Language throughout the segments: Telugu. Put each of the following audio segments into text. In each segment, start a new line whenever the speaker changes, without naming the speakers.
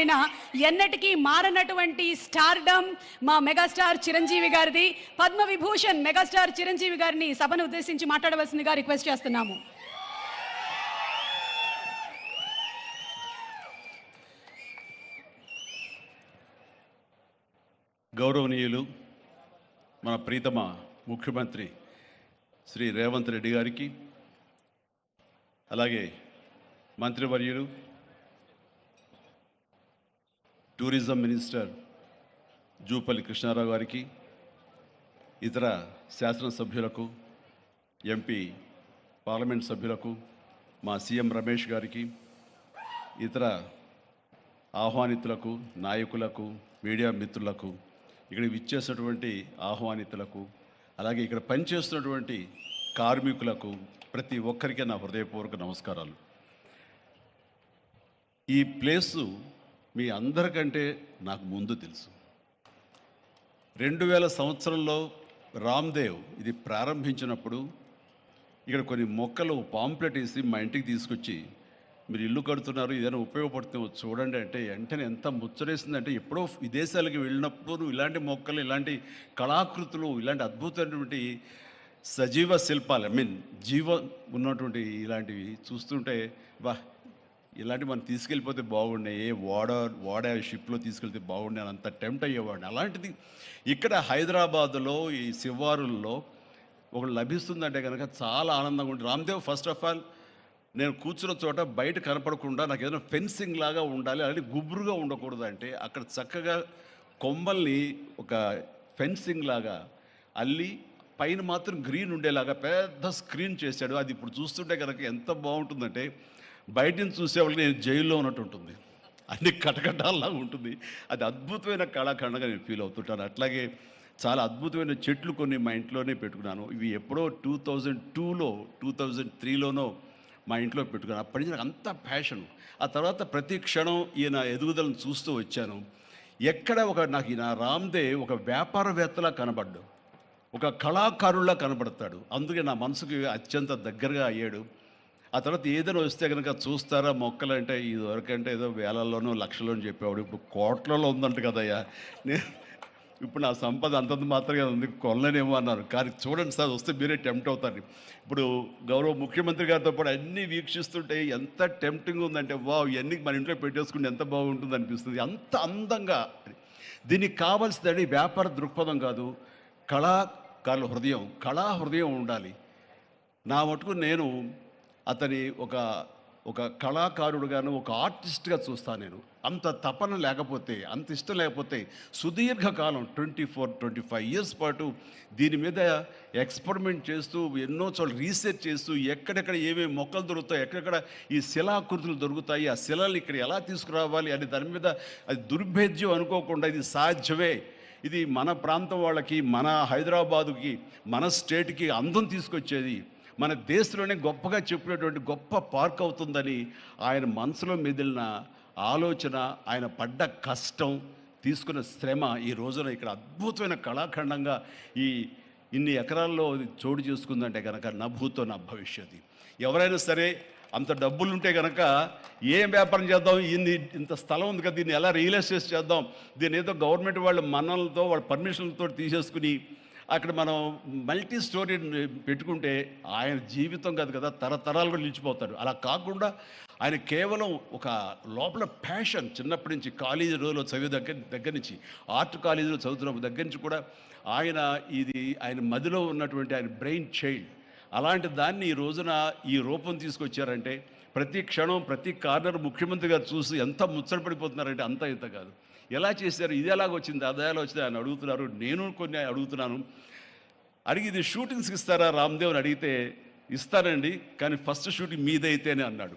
మారినా ఎన్నటికీ మారనటువంటి స్టార్డమ్ మా మెగాస్టార్ చిరంజీవి గారిది. పద్మ విభూషణ్ మెగాస్టార్ చిరంజీవి గారిని సభను ఉద్దేశించి మాట్లాడవలసిందిగా రిక్వెస్ట్ చేస్తున్నాము.
గౌరవనీయులు మన ప్రీతమ ముఖ్యమంత్రి శ్రీ రేవంత్ రెడ్డి గారికి, అలాగే మంత్రివర్యులు టూరిజం మినిస్టర్ జూపల్లి కృష్ణారావు గారికి, ఇతర శాసనసభ్యులకు, ఎంపీ పార్లమెంట్ సభ్యులకు, మా సీఎం రమేష్ గారికి, ఇతర ఆహ్వానితులకు, నాయకులకు, మీడియా మిత్రులకు, ఇక్కడ విచ్చేసినటువంటి ఆహ్వానితులకు, అలాగే ఇక్కడ పనిచేస్తున్నటువంటి కార్మికులకు, ప్రతి ఒక్కరికి నా హృదయపూర్వక నమస్కారాలు. ఈ ప్లేసు మీ అందరికంటే నాకు ముందు తెలుసు. 2000 సంవత్సరంలో రామ్దేవ్ ఇది ప్రారంభించినప్పుడు ఇక్కడ కొన్ని మొక్కలు పాంప్లెట్ వేసి మా ఇంటికి తీసుకొచ్చి, మీరు ఇల్లు కడుతున్నారు, ఏదైనా ఉపయోగపడుతుందో చూడండి అంటే వెంటనే ఎంత ముచ్చరేసిందంటే, ఎప్పుడో విదేశాలకు వెళ్ళినప్పుడు ఇలాంటి మొక్కలు, ఇలాంటి కళాకృతులు, ఇలాంటి అద్భుతమైనటువంటి సజీవ శిల్పాలు, జీవం ఉన్నటువంటి ఇలాంటివి చూస్తుంటే వా, ఇలాంటివి మనం తీసుకెళ్ళిపోతే బాగుండే, వాడ షిప్లో తీసుకెళ్తే బాగుండే అని అంత టెంప్ట్ అయ్యేవాడిని. అలాంటిది ఇక్కడ హైదరాబాదులో ఈ శివారుల్లో ఒకటి లభిస్తుందంటే కనుక చాలా ఆనందంగా ఉంటుంది. రామ్దేవ్ ఫస్ట్ ఆఫ్ ఆల్ నేను కూర్చున్న చోట బయట కనపడకుండా నాకు ఏదైనా ఫెన్సింగ్ లాగా ఉండాలి, అలాంటి గుబురుగా ఉండకూడదు అంటే అక్కడ చక్కగా కొమ్మల్ని ఒక ఫెన్సింగ్ లాగా అల్లి పైన మాత్రం గ్రీన్ ఉండేలాగా పెద్ద స్క్రీన్ చేశాడు. అది ఇప్పుడు చూస్తుంటే కనుక ఎంత బాగుంటుందంటే బయట నుంచి చూసేవాళ్ళకి నేను జైల్లో ఉన్నట్టు ఉంటుంది, అన్ని కటకటాల్లాగా ఉంటుంది. అది అద్భుతమైన కళాఖండగా నేను ఫీల్ అవుతుంటాను. అట్లాగే చాలా అద్భుతమైన చెట్లు కొన్ని మా ఇంట్లోనే పెట్టుకున్నాను. ఇవి ఎప్పుడో 2002లో 2003లోనో మా ఇంట్లో పెట్టుకున్నాను. అప్పటి నుంచి నాకు అంత ప్యాషన్. ఆ తర్వాత ప్రతి క్షణం ఈయన ఎదుగుదలను చూస్తూ వచ్చాను. ఎక్కడ నాకు ఈయన రామ్దేవ్ ఒక వ్యాపారవేత్తలా కనబడ్డాడు, ఒక కళాకారుల్లా కనబడతాడు. అందుకే నా మనసుకి అత్యంత దగ్గరగా అయ్యాడు. ఆ తర్వాత ఏదైనా వస్తే కనుక చూస్తారా మొక్కలు అంటే, ఇదివరకంటే ఏదో వేలల్లోనో లక్షల్లోనూ చెప్పేవాడు, ఇప్పుడు కోట్లలో ఉందంట కదయ్యా. ఇప్పుడు నా సంపద అంతంత మాత్రమే ఉంది, కొనలేనేమో అన్నారు. కానీ చూడండి సార్, వస్తే మీరే టెంప్ట్ అవుతారు. ఇప్పుడు గౌరవ ముఖ్యమంత్రి గారితో పాటు అన్నీ వీక్షిస్తుంటే ఎంత టెంప్టింగ్ ఉందంటే, వా, ఇవన్నీ మన ఇంట్లో పెట్టేసుకుంటే ఎంత బాగుంటుంది అనిపిస్తుంది. అంత అందంగా. దీనికి కావాల్సిందండి వ్యాపార దృక్పథం కాదు, కళాకారుల హృదయం, కళా హృదయం ఉండాలి. నా మటుకు నేను అతని ఒక కళాకారుడుగాను, ఒక ఆర్టిస్ట్గా చూస్తాను. నేను అంత తపన లేకపోతే, అంత ఇష్టం లేకపోతే సుదీర్ఘకాలం 24-25 ఇయర్స్ పాటు దీని మీద ఎక్స్పెరిమెంట్ చేస్తూ, ఎన్నో చోట్ల రీసెర్చ్ చేస్తూ, ఎక్కడెక్కడ ఏమేమి మొక్కలు దొరుకుతాయి, ఎక్కడెక్కడ ఈ శిలాకృతులు దొరుకుతాయి, ఆ శిలలు ఇక్కడ ఎలా తీసుకురావాలి అని దాని మీద అది దుర్భేద్యం అనుకోకుండా ఇది సాధ్యమే, ఇది మన ప్రాంతం వాళ్ళకి, మన హైదరాబాదుకి, మన స్టేట్కి అందం తీసుకొచ్చేది, మన దేశంలోనే గొప్పగా చెప్పినటువంటి గొప్ప పార్క్ అవుతుందని ఆయన మనసులో మెదిలిన ఆలోచన, ఆయన పడ్డ కష్టం, తీసుకున్న శ్రమ ఈ రోజున ఇక్కడ అద్భుతమైన కళాఖండంగా ఇన్ని ఎకరాల్లో చోటు చేసుకుందంటే కనుక నభూతో నా భవిష్యత్. ఎవరైనా సరే అంత డబ్బులు ఉంటే కనుక ఏం వ్యాపారం చేద్దాం, ఇంత స్థలం ఉంది కదా, దీన్ని ఎలా రియల్ ఎస్టేట్ చేద్దాం, దీన్ని ఏదో గవర్నమెంట్ వాళ్ళ మన్నలతో వాళ్ళ పర్మిషన్లతో తీసేసుకుని అక్కడ మనం మల్టీ స్టోరీ పెట్టుకుంటే ఆయన జీవితం కాదు కదా, తరతరాలు కూడా నిలిచిపోతాడు. అలా కాకుండా ఆయన కేవలం ఒక లోపల ప్యాషన్, చిన్నప్పటి నుంచి కాలేజీ రోజులో చదివే దగ్గర నుంచి, ఆర్ట్ కాలేజీలో చదువుతున్న దగ్గర నుంచి కూడా ఆయన మదిలో ఉన్నటువంటి ఆయన బ్రెయిన్ చైల్డ్, అలాంటి దాన్ని ఈ రోజున ఈ రూపం తీసుకొచ్చారంటే ప్రతి క్షణం, ప్రతి కార్నర్ ముఖ్యమంత్రి గారు చూసి ఎంత ముచ్చటపడిపోతున్నారంటే అంత ఇంత కాదు. ఎలా చేశారు, ఇది ఎలాగొచ్చింది, అది ఎలా వచ్చింది అని అడుగుతున్నారు. నేను కొన్ని అడుగుతున్నాను. అడిగి ఇది షూటింగ్స్కి ఇస్తారా రామ్దేవ్ అని అడిగితే, ఇస్తానండి, కానీ ఫస్ట్ షూటింగ్ మీదైతేనే అన్నాడు.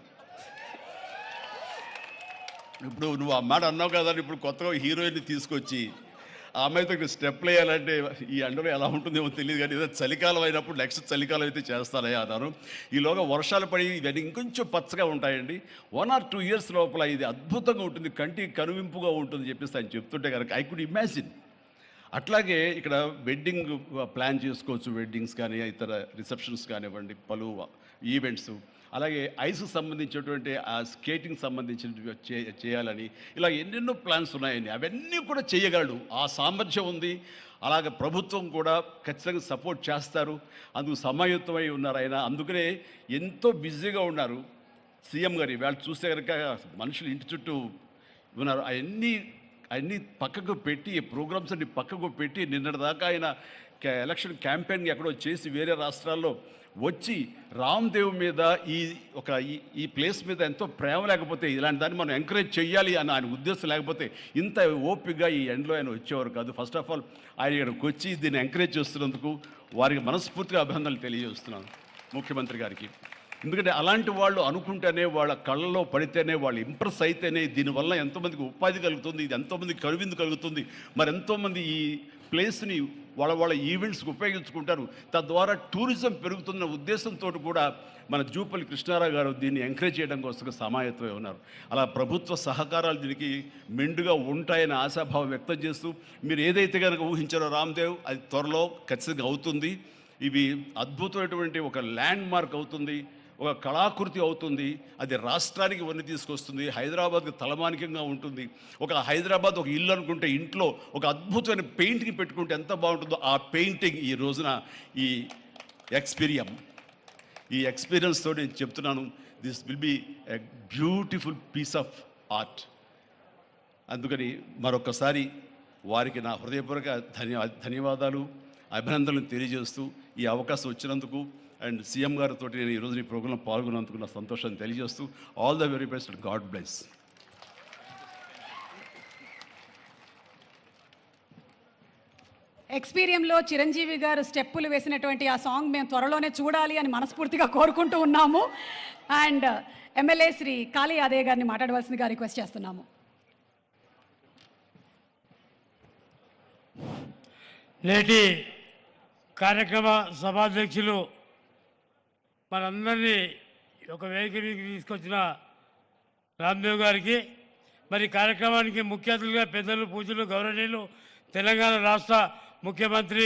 ఇప్పుడు నువ్వు ఆ మాట అన్నావు కదా, ఇప్పుడు కొత్తగా హీరోయిన్ని తీసుకొచ్చి ఆ అమ్మాయితో స్టెప్లు వేయాలంటే ఈ అండలో ఎలా ఉంటుందేమో తెలియదు, కానీ ఏదో చలికాలం అయినప్పుడు నెక్స్ట్ చలికాలం అయితే చేస్తానయ్యా అన్నాను. ఈలోగా వర్షాలు పడి ఇవన్నీ ఇంకొంచెం పచ్చగా ఉంటాయండి, 1 or 2 years లోపల ఇది అద్భుతంగా ఉంటుంది, కంటికి కనువింపుగా ఉంటుంది చెప్పేసి ఆయన చెప్తుంటే కనుక ఐ కుడ్ ఇమాజిన్. అట్లాగే ఇక్కడ వెడ్డింగ్ ప్లాన్ చేసుకోవచ్చు, వెడ్డింగ్స్ కానీ ఇతర రిసెప్షన్స్ కానివ్వండి, పలు ఈవెంట్స్, అలాగే ఐస్కి సంబంధించినటువంటి ఆ స్కేటింగ్ సంబంధించినవి చేయాలని ఇలా ఎన్నెన్నో ప్లాన్స్ ఉన్నాయని అవన్నీ కూడా చేయగలడు. ఆ సామర్థ్యం ఉంది. అలాగే ప్రభుత్వం కూడా ఖచ్చితంగా సపోర్ట్ చేస్తారు. అందుకు సమాయుత్తమై ఉన్నారు ఆయన. అందుకనే ఎంతో బిజీగా ఉన్నారు సీఎం గారు. ఇవాళ చూస్తే కనుక మనుషులు ఇంటి చుట్టూ ఉన్నారు. అవన్నీ పక్కకు పెట్టి, ప్రోగ్రామ్స్ అన్ని పక్కకు పెట్టి నిన్నటిదాకా ఆయన ఎలక్షన్ క్యాంపెయిన్ ఎక్కడో చేసి వేరే రాష్ట్రాల్లో వచ్చి రామ్దేవ్ మీద ఈ ప్లేస్ మీద ఎంతో ప్రేమ లేకపోతే, ఇలాంటి దాన్ని మనం ఎంకరేజ్ చేయాలి అని ఆయన ఉద్దేశం లేకపోతే ఇంత ఓపికగా ఈ ఎండ్లో ఆయన వచ్చేవారు కాదు. ఫస్ట్ ఆఫ్ ఆల్ ఆయన ఇక్కడికి వచ్చి దీన్ని ఎంకరేజ్ చేస్తున్నందుకు వారికి మనస్ఫూర్తిగా అభినందనలు తెలియజేస్తున్నాను ముఖ్యమంత్రి గారికి. ఎందుకంటే అలాంటి వాళ్ళు అనుకుంటేనే, వాళ్ళ కళ్ళలో పడితేనే, వాళ్ళు ఇంప్రెస్ అయితేనే దీనివల్ల ఎంతోమందికి ఉపాధి కలుగుతుంది, ఇది ఎంతోమందికి కనువిందు కలుగుతుంది. మరి ఎంతోమంది ఈ ప్లేస్ని వాళ్ళ ఈవెంట్స్కి ఉపయోగించుకుంటారు. తద్వారా టూరిజం పెరుగుతున్న ఉద్దేశంతో కూడా మన జూపల్లి కృష్ణారావు గారు దీన్ని ఎంకరేజ్ చేయడం కోసం సమాయత్తమై ఉన్నారు. అలా ప్రభుత్వ సహకారాలు దీనికి మెండుగా ఉంటాయని ఆశాభావం వ్యక్తం చేస్తూ, మీరు ఏదైతే కనుక ఊహించారో రామ్దేవ్, అది త్వరలో ఖచ్చితంగా అవుతుంది. ఇవి అద్భుతమైనటువంటి ఒక ల్యాండ్ మార్క్ అవుతుంది, ఒక కళాకృతి అవుతుంది. అది రాష్ట్రానికి వన్నీ తీసుకొస్తుంది. హైదరాబాద్కి తలమానికంగా ఉంటుంది. ఒక హైదరాబాద్ ఒక ఇల్లు అనుకుంటే ఇంట్లో ఒక అద్భుతమైన పెయింటింగ్ పెట్టుకుంటే ఎంత బాగుంటుందో ఆ పెయింటింగ్ ఈ రోజున ఈ ఎక్స్పీరియన్స్ తోటి నేను చెప్తున్నాను. This will be a beautiful piece of art. అందుకని మరొకసారి వారికి నా హృదయపూర్వక ధన్యవాదాలు, అభినందనలు తెలియజేస్తూ ఈ అవకాశం వచ్చినందుకు అండ్ సీఎం గారితో నేను ఈరోజు ఈ ప్రోగ్రాంలో పాల్గొన్నందుకు నా సంతోషాన్ని తెలియజేస్తూ all the very best. God bless.
ఎక్స్పీరియంలో చిరంజీవి గారు స్టెప్పులు వేసినటువంటి ఆ సాంగ్ మేము త్వరలోనే చూడాలి అని మనస్ఫూర్తిగా కోరుకుంటూ ఉన్నాము. అండ్ ఎమ్మెల్యే శ్రీ కాళీ యాదయ్య గారిని మాట్లాడవలసిందిగా రిక్వెస్ట్ చేస్తున్నాము.
నేటి కార్యక్రమ సభాధ్యక్షులు మనందరినీ ఒక వేదిక మీదకి తీసుకొచ్చిన రామ్దేవ్ గారికి, మరి కార్యక్రమానికి ముఖ్య అతిథులుగా పెద్దలు, పూజలు, గౌరవనీయులు తెలంగాణ రాష్ట్ర ముఖ్యమంత్రి